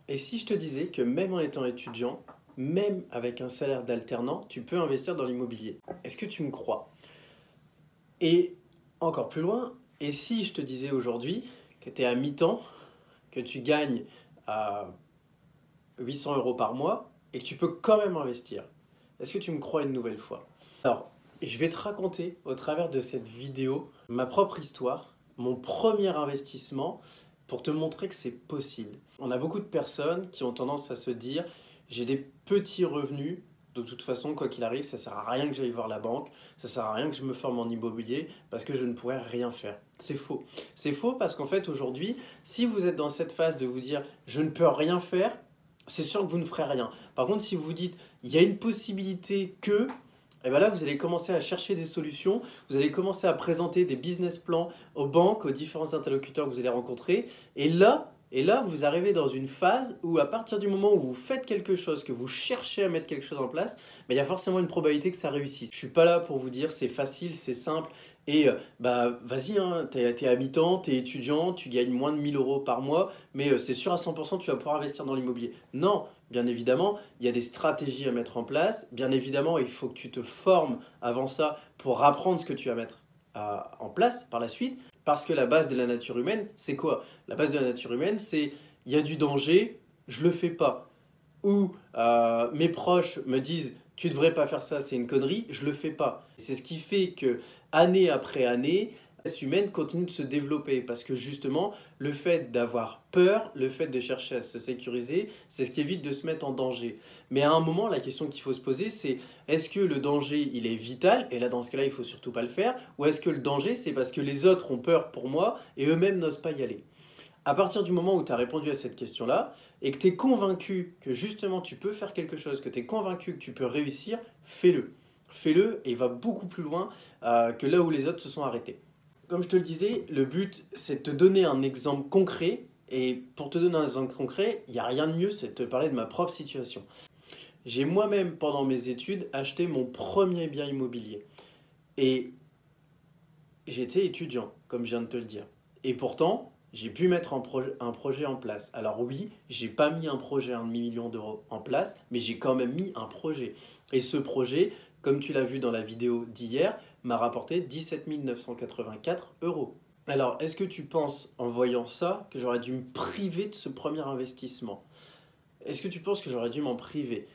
Et si je te disais que même en étant étudiant, même avec un salaire d'alternant, tu peux investir dans l'immobilier? Est-ce que tu me crois? Et encore plus loin, et si je te disais aujourd'hui que tu es à mi-temps, que tu gagnes à 800 euros par mois et que tu peux quand même investir? Est-ce que tu me crois une nouvelle fois? Alors, je vais te raconter au travers de cette vidéo ma propre histoire, mon premier investissement pour te montrer que c'est possible. On a beaucoup de personnes qui ont tendance à se dire j'ai des petits revenus, de toute façon, quoi qu'il arrive, ça sert à rien que j'aille voir la banque, ça sert à rien que je me forme en immobilier parce que je ne pourrais rien faire. C'est faux. C'est faux parce qu'en fait, aujourd'hui, si vous êtes dans cette phase de vous dire je ne peux rien faire, c'est sûr que vous ne ferez rien. Par contre, si vous vous dites il y a une possibilité que, et bien là, vous allez commencer à chercher des solutions, vous allez commencer à présenter des business plans aux banques, aux différents interlocuteurs que vous allez rencontrer. Et là, vous arrivez dans une phase où à partir du moment où vous faites quelque chose, que vous cherchez à mettre quelque chose en place, ben, il y a forcément une probabilité que ça réussisse. Je ne suis pas là pour vous dire c'est facile, c'est simple, et bah vas-y, hein, t'es à mi-temps, t'es étudiant, tu gagnes moins de 1000 euros par mois, mais c'est sûr à 100% tu vas pouvoir investir dans l'immobilier. Non, bien évidemment, il y a des stratégies à mettre en place. Bien évidemment, il faut que tu te formes avant ça pour apprendre ce que tu vas mettre en place par la suite. Parce que la base de la nature humaine, c'est quoi? La base de la nature humaine, c'est il y a du danger, je le fais pas. Ou mes proches me disent tu devrais pas faire ça, c'est une connerie, je le fais pas. C'est ce qui fait que année après année, l'espèce humaine continue de se développer parce que justement, le fait d'avoir peur, le fait de chercher à se sécuriser, c'est ce qui évite de se mettre en danger. Mais à un moment, la question qu'il faut se poser, c'est est-ce que le danger, il est vital? Et là, dans ce cas-là, il faut surtout pas le faire. Ou est-ce que le danger, c'est parce que les autres ont peur pour moi et eux-mêmes n'osent pas y aller? À partir du moment où tu as répondu à cette question-là et que tu es convaincu que justement tu peux faire quelque chose, que tu es convaincu que tu peux réussir, fais-le. Fais-le et va beaucoup plus loin que là où les autres se sont arrêtés. Comme je te le disais, le but c'est de te donner un exemple concret. Et pour te donner un exemple concret, il n'y a rien de mieux, c'est de te parler de ma propre situation. J'ai moi-même, pendant mes études, acheté mon premier bien immobilier. Et j'étais étudiant, comme je viens de te le dire. Et pourtant, j'ai pu mettre un projet en place. Alors oui, j'ai pas mis un projet à 1,5 million d'euros en place, mais j'ai quand même mis un projet. Et ce projet, comme tu l'as vu dans la vidéo d'hier, m'a rapporté 17 984 euros. Alors, est-ce que tu penses, en voyant ça, que j'aurais dû me priver de ce premier investissement? Est-ce que tu penses que j'aurais dû m'en priver?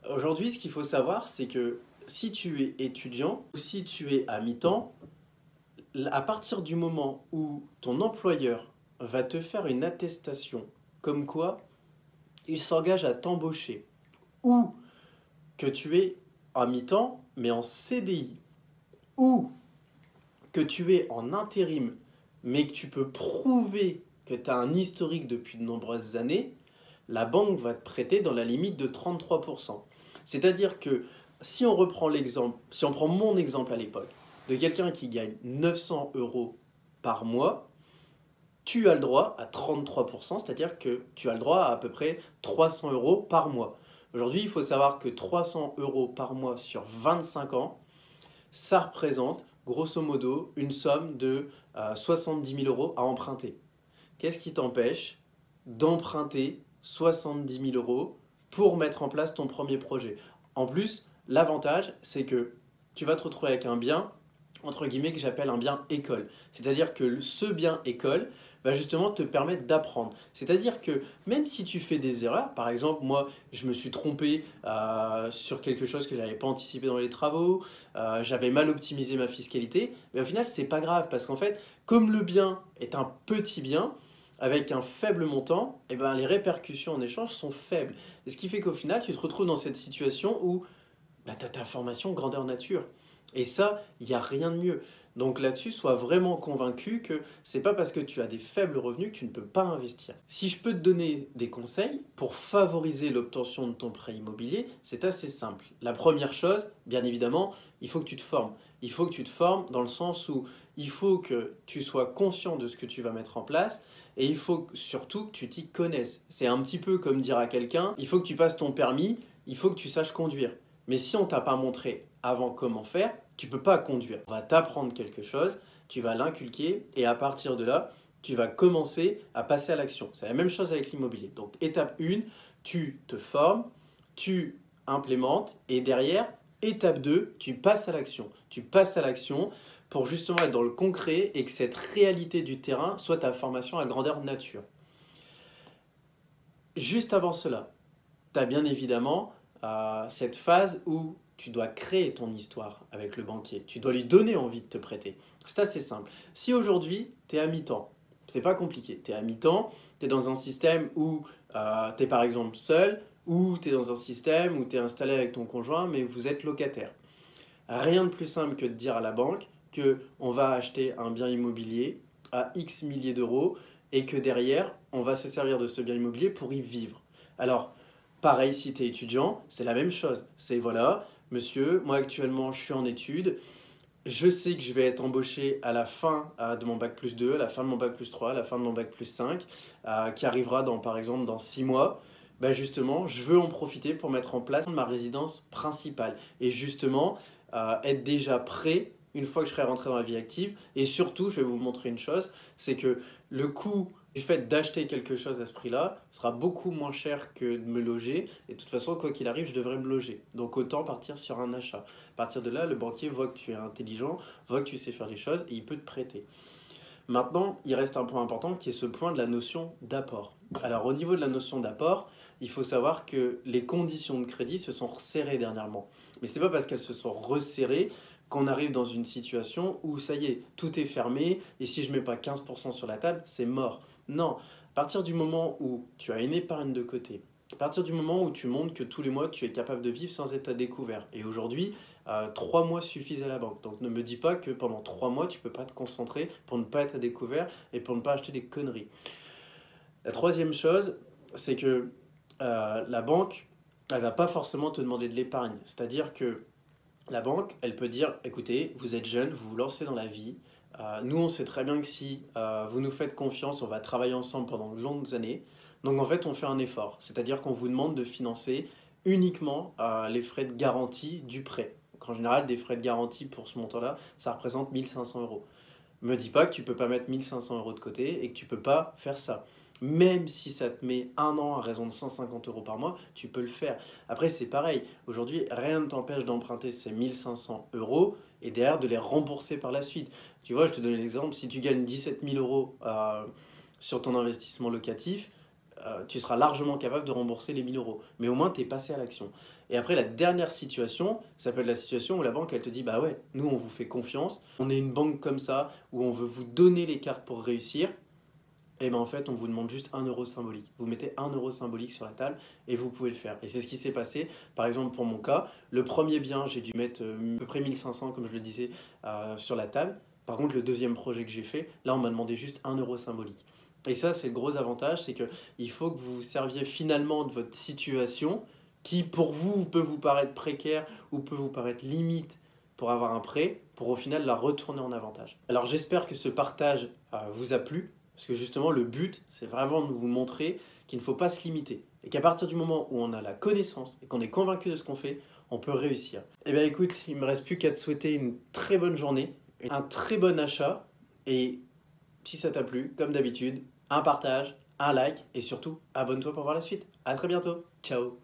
Aujourd'hui, ce qu'il faut savoir, c'est que si tu es étudiant ou si tu es à mi-temps, à partir du moment où ton employeur va te faire une attestation comme quoi il s'engage à t'embaucher ou que tu es à mi-temps mais en CDI ou que tu es en intérim mais que tu peux prouver que tu as un historique depuis de nombreuses années, la banque va te prêter dans la limite de 33%. C'est-à-dire que si on reprend l'exemple, si on prend mon exemple à l'époque, de quelqu'un qui gagne 900 euros par mois, tu as le droit à 33%, c'est-à-dire que tu as le droit à peu près 300 euros par mois. Aujourd'hui, il faut savoir que 300 euros par mois sur 25 ans, ça représente grosso modo une somme de 70 000 euros à emprunter. Qu'est-ce qui t'empêche d'emprunter 70 000 euros pour mettre en place ton premier projet? En plus, l'avantage, c'est que tu vas te retrouver avec un bien, entre guillemets, que j'appelle un bien école. C'est-à-dire que ce bien école va justement te permettre d'apprendre. C'est-à-dire que même si tu fais des erreurs, par exemple, moi, je me suis trompé sur quelque chose que je n'avais pas anticipé dans les travaux, j'avais mal optimisé ma fiscalité, mais au final, c'est pas grave parce qu'en fait, comme le bien est un petit bien, avec un faible montant, eh ben, les répercussions en échange sont faibles. Et ce qui fait qu'au final, tu te retrouves dans cette situation où bah, tu as ta formation grandeur nature. Et ça, il n'y a rien de mieux. Donc là-dessus, sois vraiment convaincu que c'est pas parce que tu as des faibles revenus que tu ne peux pas investir. Si je peux te donner des conseils pour favoriser l'obtention de ton prêt immobilier, c'est assez simple. La première chose, bien évidemment, il faut que tu te formes. Il faut que tu te formes dans le sens où il faut que tu sois conscient de ce que tu vas mettre en place et il faut surtout que tu t'y connaisses. C'est un petit peu comme dire à quelqu'un, il faut que tu passes ton permis, il faut que tu saches conduire. Mais si on t'a pas montré avant comment faire, tu peux pas conduire. On va t'apprendre quelque chose, tu vas l'inculquer et à partir de là, tu vas commencer à passer à l'action. C'est la même chose avec l'immobilier. Donc étape 1, tu te formes, tu implémentes et derrière, étape 2, tu passes à l'action. Tu passes à l'action pour justement être dans le concret et que cette réalité du terrain soit ta formation à grandeur nature. Juste avant cela, tu as bien évidemment cette phase où tu dois créer ton histoire avec le banquier. Tu dois lui donner envie de te prêter. C'est assez simple. Si aujourd'hui, tu es à mi-temps, c'est pas compliqué. Tu es à mi-temps, tu es dans un système où tu es par exemple seul, ou tu es dans un système où tu es installé avec ton conjoint, mais vous êtes locataire. Rien de plus simple que de dire à la banque qu'on va acheter un bien immobilier à X milliers d'euros et que derrière, on va se servir de ce bien immobilier pour y vivre. Alors, pareil, si tu es étudiant, c'est la même chose. C'est voilà, monsieur, moi actuellement je suis en études, je sais que je vais être embauché à la fin de mon bac plus 2, à la fin de mon bac plus 3, à la fin de mon bac plus 5, qui arrivera par exemple dans 6 mois. Ben justement, je veux en profiter pour mettre en place ma résidence principale. Et justement, être déjà prêt une fois que je serai rentré dans la vie active. Et surtout, je vais vous montrer une chose, c'est que le coût du fait d'acheter quelque chose à ce prix-là sera beaucoup moins cher que de me loger. Et de toute façon, quoi qu'il arrive, je devrais me loger. Donc autant partir sur un achat. À partir de là, le banquier voit que tu es intelligent, voit que tu sais faire les choses et il peut te prêter. Maintenant, il reste un point important qui est ce point de la notion d'apport. Alors au niveau de la notion d'apport, il faut savoir que les conditions de crédit se sont resserrées dernièrement. Mais ce n'est pas parce qu'elles se sont resserrées qu'on arrive dans une situation où ça y est, tout est fermé et si je ne mets pas 15% sur la table, c'est mort. Non, à partir du moment où tu as une épargne de côté, à partir du moment où tu montres que tous les mois tu es capable de vivre sans être à découvert. Et aujourd'hui, 3 mois suffisent à la banque. Donc ne me dis pas que pendant 3 mois tu ne peux pas te concentrer pour ne pas être à découvert et pour ne pas acheter des conneries. La troisième chose, c'est que la banque, elle ne va pas forcément te demander de l'épargne. C'est-à-dire que la banque, elle peut dire, écoutez, vous êtes jeune, vous vous lancez dans la vie. Nous, on sait très bien que si vous nous faites confiance, on va travailler ensemble pendant de longues années. Donc en fait, on fait un effort. C'est-à-dire qu'on vous demande de financer uniquement les frais de garantie du prêt. Donc, en général, des frais de garantie pour ce montant-là, ça représente 1500 euros. Me dis pas que tu peux pas mettre 1500 euros de côté et que tu peux pas faire ça. Même si ça te met un an à raison de 150 euros par mois, tu peux le faire. Après, c'est pareil. Aujourd'hui, rien ne t'empêche d'emprunter ces 1500 euros et derrière de les rembourser par la suite. Tu vois, je te donne l'exemple. Si tu gagnes 17 000 euros sur ton investissement locatif, tu seras largement capable de rembourser les 1000 euros. Mais au moins, tu es passé à l'action. Et après, la dernière situation, ça peut être la situation où la banque, elle te dit, bah ouais, nous, on vous fait confiance. On est une banque comme ça, où on veut vous donner les cartes pour réussir. Et bien en fait, on vous demande juste 1 euro symbolique. Vous mettez 1 euro symbolique sur la table et vous pouvez le faire. Et c'est ce qui s'est passé. Par exemple, pour mon cas, le premier bien, j'ai dû mettre à peu près 1500, comme je le disais, sur la table. Par contre, le deuxième projet que j'ai fait, là, on m'a demandé juste 1 euro symbolique. Et ça, c'est le gros avantage, c'est qu'il faut que vous vous serviez finalement de votre situation qui, pour vous, peut vous paraître précaire ou peut vous paraître limite pour avoir un prêt, pour au final la retourner en avantage. Alors j'espère que ce partage vous a plu. Parce que justement, le but, c'est vraiment de vous montrer qu'il ne faut pas se limiter. Et qu'à partir du moment où on a la connaissance et qu'on est convaincu de ce qu'on fait, on peut réussir. Eh bien écoute, il ne me reste plus qu'à te souhaiter une très bonne journée, un très bon achat. Et si ça t'a plu, comme d'habitude, un partage, un like et surtout, abonne-toi pour voir la suite. À très bientôt. Ciao.